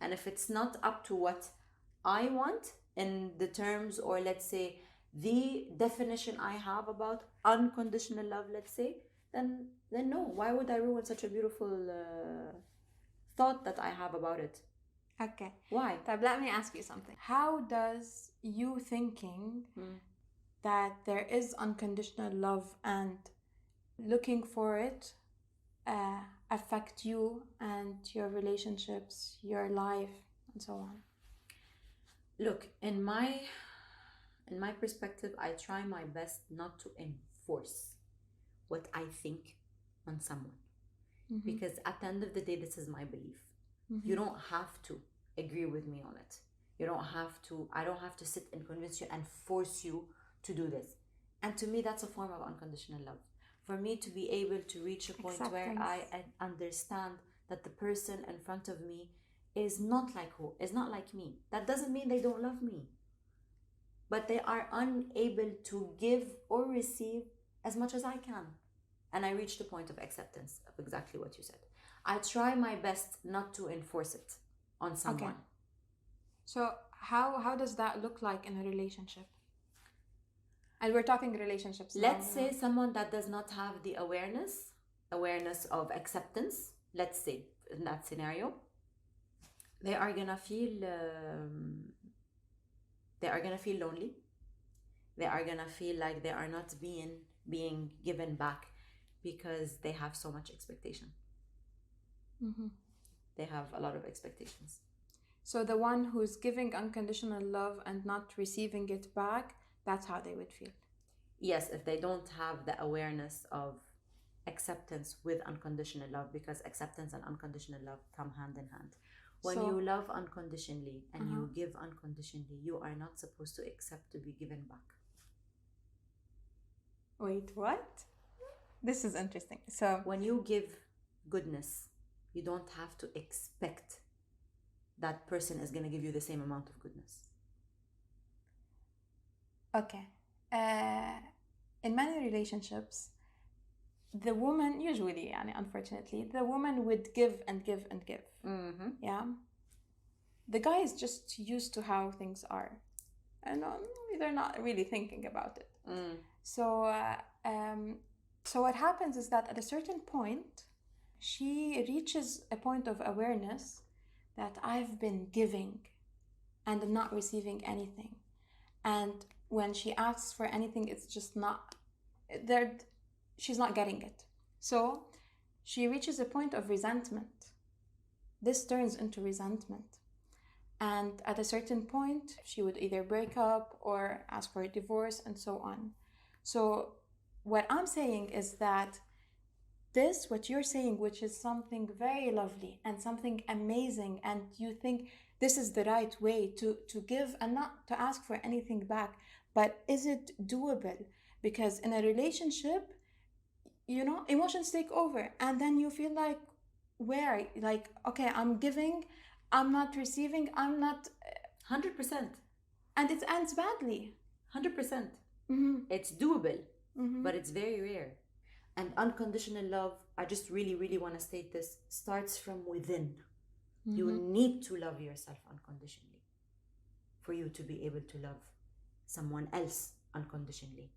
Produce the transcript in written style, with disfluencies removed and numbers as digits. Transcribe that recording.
And if it's not up to what I want in the terms, or let's say the definition I have about unconditional love, let's say, then no. Why would I ruin such a beautiful thought that I have about it? Okay. Why? طب let me ask you something. How does you thinking that there is unconditional love and looking for it affect you and your relationships, your life, and so on? Look, in my perspective, I try my best not to enforce what I think on someone. Because at the end of the day, this is my belief. You don't have to agree with me on it. I don't have to sit and convince you and force you to do this. And to me, that's a form of unconditional love. For me to be able to reach a point where I understand that the person in front of me is not like me. That doesn't mean they don't love me. But they are unable to give or receive as much as I can. And I reach the point of acceptance of exactly what you said. I try my best not to enforce it on someone. Okay. So how does that look like in a relationship? And we're talking relationships now. Let's say someone that does not have the awareness of acceptance, let's say in that scenario, they are gonna feel lonely. They are gonna feel like they are not being given back because they have so much expectation. They have a lot of expectations. So the one who's giving unconditional love and not receiving it back, that's how they would feel. Yes, if they don't have the awareness of acceptance with unconditional love, because acceptance and unconditional love come hand in hand. When you love unconditionally and you give unconditionally, you are not supposed to accept to be given back. Wait, what? This is interesting. So when you give goodness, you don't have to expect that person is going to give you the same amount of goodness. Okay. In many relationships, the woman, usually, unfortunately, the woman would give and give and give. Yeah. The guy is just used to how things are. And they're not really thinking about it. So what happens is that at a certain point, she reaches a point of awareness that I've been giving and not receiving anything. And when she asks for anything, it's just not there. She's not getting it. So she reaches a point of resentment. This turns into resentment. And at a certain point, she would either break up or ask for a divorce and so on. So what I'm saying is that what you're saying, which is something very lovely and something amazing, and you think this is the right way to give and not to ask for anything back, but is it doable? Because in a relationship, emotions take over, and then you feel like, okay, I'm giving, I'm not receiving, I'm not 100%, and it ends badly. 100%. It's doable, but it's very rare. And unconditional love, I just really, really want to state this, starts from within. You need to love yourself unconditionally for you to be able to love someone else unconditionally.